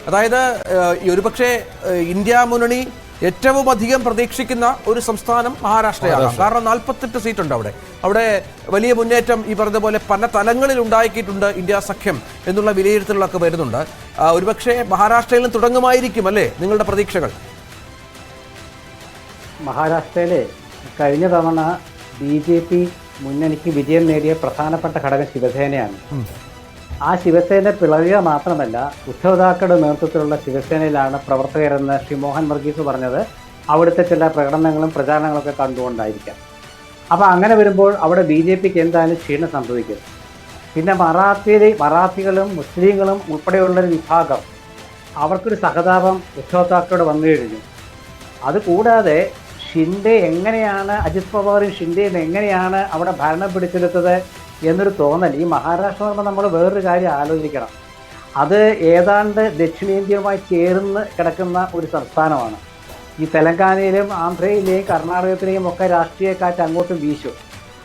അതായത് ഒരുപക്ഷെ ഇന്ത്യ മുന്നണി ഏറ്റവും അധികം പ്രതീക്ഷിക്കുന്ന ഒരു സംസ്ഥാനം മഹാരാഷ്ട്രയാകാം. കാരണം 48 സീറ്റുണ്ട് അവിടെ വലിയ മുന്നേറ്റം ഈ പറഞ്ഞ പോലെ പല തലങ്ങളിൽ ഉണ്ടാക്കിയിട്ടുണ്ട് ഇന്ത്യ സഖ്യം എന്നുള്ള വിലയിരുത്തലുകളൊക്കെ വരുന്നുണ്ട്. ഒരുപക്ഷെ മഹാരാഷ്ട്രയിലും തുടങ്ങുമായിരിക്കും അല്ലേ നിങ്ങളുടെ പ്രതീക്ഷകൾ? മഹാരാഷ്ട്രയിലെ കഴിഞ്ഞ തവണ BJP മുന്നണിക്ക് വിജയം നേടിയ പ്രധാനപ്പെട്ട ഘടകം ശിവസേനയാണ്. ആ ശിവസേന പിളരുക മാത്രമല്ല, ഉദ്ധവ് താക്കറെ നേതൃത്വത്തിലുള്ള ശിവസേനയിലാണ് പ്രവർത്തകരെന്ന് ശ്രീ മോഹൻ വർഗീസ് പറഞ്ഞത് അവിടുത്തെ ചില പ്രകടനങ്ങളും പ്രചാരണങ്ങളൊക്കെ കണ്ടുകൊണ്ടായിരിക്കാം. അപ്പോൾ അങ്ങനെ വരുമ്പോൾ അവിടെ BJPക്ക് എന്തായാലും ക്ഷീണം സംഭവിക്കും. പിന്നെ മറാത്തികളും മുസ്ലിങ്ങളും ഉൾപ്പെടെയുള്ളൊരു വിഭാഗം അവർക്കൊരു സഹതാപം ഉദ്ധവ് താക്കറയോട് വന്നു കഴിഞ്ഞു. അതുകൂടാതെ അജിത് പവാറും ഷിൻഡെയും എങ്ങനെയാണ് അവിടെ ഭരണം പിടിച്ചെടുത്തത് എന്നൊരു തോന്നൽ ഈ മഹാരാഷ്ട്ര പറയുമ്പോൾ നമ്മൾ വേറൊരു കാര്യം ആലോചിക്കണം. അത് ഏതാണ്ട് ദക്ഷിണേന്ത്യയുമായി ചേർന്ന് കിടക്കുന്ന ഒരു സംസ്ഥാനമാണ്. ഈ തെലങ്കാനയിലും ആന്ധ്രയിലെയും കർണാടകത്തിലെയും ഒക്കെ രാഷ്ട്രീയ കാറ്റ് അങ്ങോട്ടും വീശും.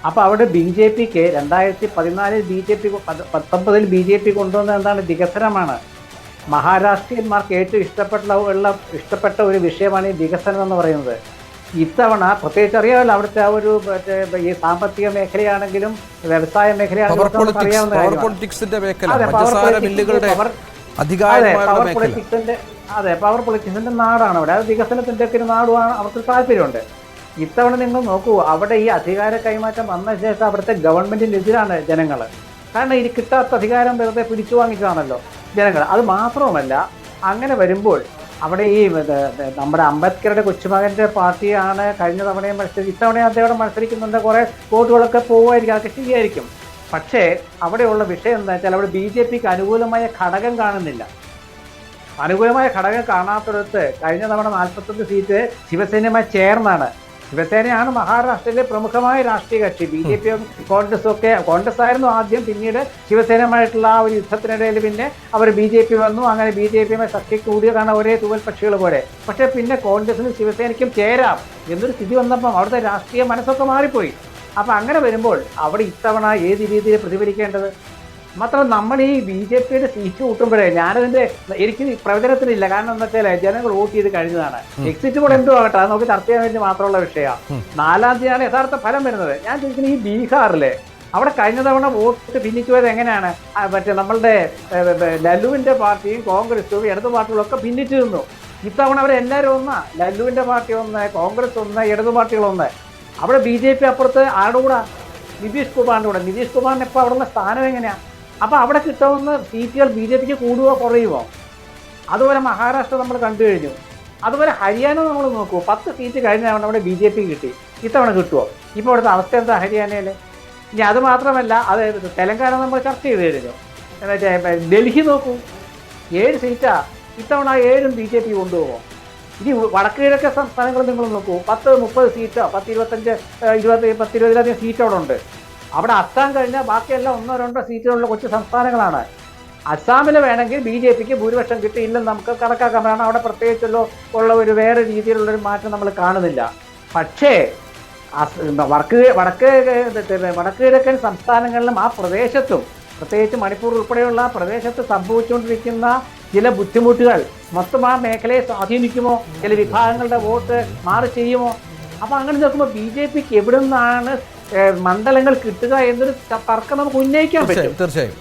അപ്പോൾ അവിടെ BJPക്ക് 2014 19 BJP കൊണ്ടുവന്ന എന്താണ്? വികസനമാണ്. മഹാരാഷ്ട്രീയന്മാർക്ക് ഏറ്റവും ഇഷ്ടപ്പെട്ട ഒരു വിഷയമാണ് ഈ വികസനം എന്ന് പറയുന്നത്. ഇത്തവണ പ്രത്യേകിച്ച് അറിയാമല്ലോ, അവിടുത്തെ ആ ഒരു ഈ സാമ്പത്തിക മേഖലയാണെങ്കിലും വ്യവസായ മേഖലയാണെങ്കിലും അറിയാവുന്ന പവർ പൊളിറ്റിക്സിന്റെ നാടാണ് അവിടെ. അത് വികസനത്തിന്റെ ഒക്കെ ഒരു നാടുമാണ്. അവർക്ക് താല്പര്യമുണ്ട്. ഇത്തവണ നിങ്ങൾ നോക്കൂ, അവിടെ ഈ അധികാര കൈമാറ്റം വന്ന ശേഷം അവിടുത്തെ ഗവൺമെന്റിനെതിരാണ് ജനങ്ങൾ. കാരണം ഈ കിട്ടാത്ത അധികാരം വെറുതെ പിടിച്ചു വാങ്ങിച്ചതാണല്ലോ ജനങ്ങൾ. അത് മാത്രവുമല്ല, അങ്ങനെ വരുമ്പോൾ അവിടെ ഈ നമ്മുടെ അംബേദ്കറുടെ കൊച്ചുമകൻ്റെ പാർട്ടിയാണ് കഴിഞ്ഞ തവണയും ഇത്തവണയും അദ്ദേഹം മത്സരിക്കുന്നുണ്ട്. കുറേ വോട്ടുകളൊക്കെ പോവുമായിരിക്കും, അതൊക്കെ ശരിയായിരിക്കും. പക്ഷേ അവിടെയുള്ള വിഷയം എന്താ വെച്ചാൽ അവിടെ BJPക്ക് അനുകൂലമായ ഘടകം കാണുന്നില്ല. അനുകൂലമായ ഘടകം കാണാത്തിടത്ത് കഴിഞ്ഞ തവണ 41 സീറ്റ് ശിവസേനയുമായി ചേർന്നാണ്. ശിവസേനയാണ് മഹാരാഷ്ട്രയിലെ പ്രമുഖമായ രാഷ്ട്രീയ കക്ഷി. BJPയും കോൺഗ്രസ് ആയിരുന്നു ആദ്യം. പിന്നീട് ശിവസേനയുമായിട്ടുള്ള ആ ഒരു യുദ്ധത്തിനിടയിൽ പിന്നെ അവർ BJP വന്നു. അങ്ങനെ BJPയുമായി സഖ്യം കൂടിയതാണ് ഒരേ തൂവൽ പക്ഷികൾ പോലെ. പക്ഷേ പിന്നെ കോൺഗ്രസിനും ശിവസേനയ്ക്കും ചേരാം എന്നൊരു സ്ഥിതി വന്നപ്പം അവിടുത്തെ രാഷ്ട്രീയ മനസ്സൊക്കെ മാറിപ്പോയി. അപ്പം അങ്ങനെ വരുമ്പോൾ അവിടെ ഇത്തവണ ഏത് രീതിയിൽ പ്രതിഫലിക്കേണ്ടത്? മാത്രം നമ്മൾ ഈ BJPയുടെ സീറ്റ് കൂട്ടുമ്പോഴേ എനിക്ക് പ്രവചനത്തിനില്ല. കാരണം എന്താ വെച്ചാൽ ജനങ്ങൾ വോട്ട് ചെയ്ത് കഴിഞ്ഞതാണ്. എക്സിറ്റ് പോൾ എന്തോ ആകട്ടെ, അത് നമുക്ക് ചർച്ച ചെയ്യാൻ വേണ്ടി മാത്രമുള്ള വിഷയമാണ്. 4-ാം തീയതിയാണ് യഥാർത്ഥ ഫലം വരുന്നത്. ഞാൻ ചോദിക്കുന്നത്, ഈ ബീഹാറിലെ അവിടെ കഴിഞ്ഞ തവണ വോട്ട് ഭിന്നിച്ചു പോയത് എങ്ങനെയാണ്? മറ്റേ നമ്മളുടെ ലല്ലുവിൻ്റെ പാർട്ടിയും കോൺഗ്രസും ഇടതു പാർട്ടികളൊക്കെ ഭിന്നിച്ചു നിന്നു. ഇത്തവണ അവരെല്ലാവരും ഒന്നാ. ലല്ലുവിൻ്റെ പാർട്ടി ഒന്ന്, കോൺഗ്രസ് ഒന്ന്, ഇടതു പാർട്ടികളൊന്ന്. അവിടെ BJP അപ്പുറത്ത് ആടുകൂടാ നിതീഷ് കുമാറിൻ്റെ കൂടെ. നിതീഷ് കുമാറിന് ഇപ്പോൾ അവിടെയുള്ള സ്ഥാനം എങ്ങനെയാണ്? അപ്പോൾ അവിടെ കിട്ടാവുന്ന സീറ്റുകൾ BJPക്ക് കൂടുകയോ കുറയുമോ? അതുപോലെ മഹാരാഷ്ട്ര നമ്മൾ കണ്ടു കഴിഞ്ഞു. അതുപോലെ ഹരിയാന നമ്മൾ നോക്കൂ, 10 സീറ്റ് കഴിഞ്ഞ തവണ അവിടെ BJP കിട്ടി. ഇത്തവണ കിട്ടുമോ? ഇപ്പോൾ അവിടുത്തെ അവസ്ഥ എന്താ ഹരിയാനയിൽ? ഇനി അത് മാത്രമല്ല, അത് തെലങ്കാന നമ്മൾ ചർച്ച ചെയ്ത് കഴിഞ്ഞു. മറ്റേ ഡൽഹി നോക്കൂ, 7 സീറ്റാണ്. ഇത്തവണ 7ഉം BJP കൊണ്ടുപോകുമോ? ഇനി വടക്ക് കിഴക്കൻ സംസ്ഥാനങ്ങൾ നിങ്ങൾ നോക്കൂ, 10-30 സീറ്റോ 10-20-20-ലധികം സീറ്റ് അവിടെ ഉണ്ട്. അവിടെ അസ്സാം കഴിഞ്ഞാൽ ബാക്കിയെല്ലാം 1-2 സീറ്റുകളുള്ള കൊച്ചു സംസ്ഥാനങ്ങളാണ്. അസ്സാമിൽ വേണമെങ്കിൽ BJPക്ക് ഭൂരിപക്ഷം കിട്ടിയില്ലെന്ന് നമുക്ക് കണക്കാക്കാൻ. കാരണം അവിടെ പ്രത്യേകിച്ചുള്ള ഒരു വേറെ രീതിയിലുള്ളൊരു മാറ്റം നമ്മൾ കാണുന്നില്ല. പക്ഷേ വടക്ക് കിഴക്കൻ സംസ്ഥാനങ്ങളിലും ആ പ്രദേശത്തും, പ്രത്യേകിച്ച് മണിപ്പൂർ ഉൾപ്പെടെയുള്ള പ്രദേശത്ത് സംഭവിച്ചുകൊണ്ടിരിക്കുന്ന ചില ബുദ്ധിമുട്ടുകൾ മൊത്തം ആ മേഖലയെ സ്വാധീനിക്കുമോ? ചില വിഭാഗങ്ങളുടെ വോട്ട് മാറി ചെയ്യുമോ? അപ്പോൾ അങ്ങനെ നോക്കുമ്പോൾ BJPക്ക് എവിടെ നിന്നാണ് മണ്ഡലങ്ങൾ കിട്ടുക എന്നൊരു തർക്കം നമുക്ക് ഉന്നയിക്കാൻ പറ്റും. തീർച്ചയായും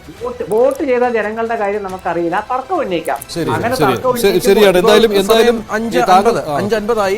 വോട്ട് ചെയ്ത ജനങ്ങളുടെ കാര്യം നമുക്കറിയില്ല, തർക്കം ഉന്നയിക്കാം. അങ്ങനെ തർക്കം 5:50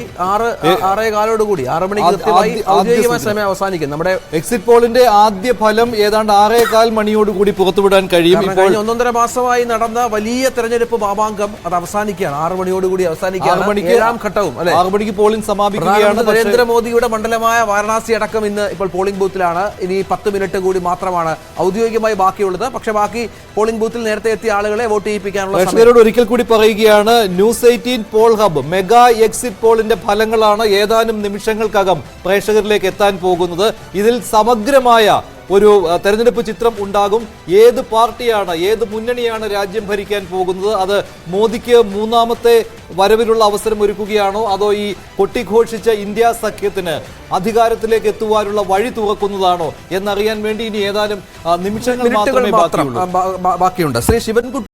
6:15 കൂടി 6 മണിക്ക് സമയം അവസാനിക്കും. നമ്മുടെ എക്സിറ്റ് പോളിന്റെ ആദ്യ ഫലം ഏതാണ്ട് 6:15 മണിയോടുകൂടി പുറത്തുവിടാൻ കഴിയും. കഴിഞ്ഞ 1.5 മാസമായി നടന്ന വലിയ തെരഞ്ഞെടുപ്പ് മാമാങ്കം അത് അവസാനിക്കുകയാണ്. 6 മണിയോടുകൂടി അവസാനിക്കുകയാണ്. 7ാം ഘട്ടവും 6 മണിക്ക് പോളിംഗ് സമാപിക്കുകയാണ്. നരേന്ദ്രമോദിയുടെ മണ്ഡലമായ വാരണാസി അടക്കം ഇന്ന് ഇപ്പോൾ പോളിംഗ് ബൂത്തിലാണ്. ഇനി 10 മിനിറ്റ് കൂടി മാത്രമാണ് ഔദ്യോഗികമായി ബാക്കിയുള്ളത്. പക്ഷേ ബാക്കി പോളിംഗ് ബൂത്തിൽ നേരത്തെ എത്തിയ ആളുകളെ വോട്ട് ചെയ്യിപ്പിക്കാനുള്ള ഒരിക്കൽ കൂടി പറയുകയാണ്. News 18 poll hub mega exit പോളിന്റെ ഫലങ്ങളാണ് ഏതാനും നിമിഷങ്ങൾക്കകം പ്രേക്ഷകരിലേക്ക് എത്താൻ പോകുന്നത്. ഇതിൽ സമഗ്രമായ ഒരു തെരഞ്ഞെടുപ്പ് ചിത്രം ഉണ്ടാകും. ഏത് പാർട്ടിയാണ്, ഏത് മുന്നണിയാണ് രാജ്യം ഭരിക്കാൻ പോകുന്നത്? അത് മോദിക്ക് 3ാമത്തെ വരവിലുള്ള അവസരം ഒരുക്കുകയാണോ, അതോ ഈ കൊട്ടിഘോഷിച്ച ഇന്ത്യ സഖ്യത്തിന് അധികാരത്തിലേക്ക് എത്തുവാനുള്ള വഴി തുറക്കുന്നതാണോ എന്നറിയാൻ വേണ്ടി ഇനി ഏതാനും നിമിഷങ്ങൾ മാത്രമേ ബാക്കിയുണ്ട്. ശ്രീ ശിവൻകുട്ടി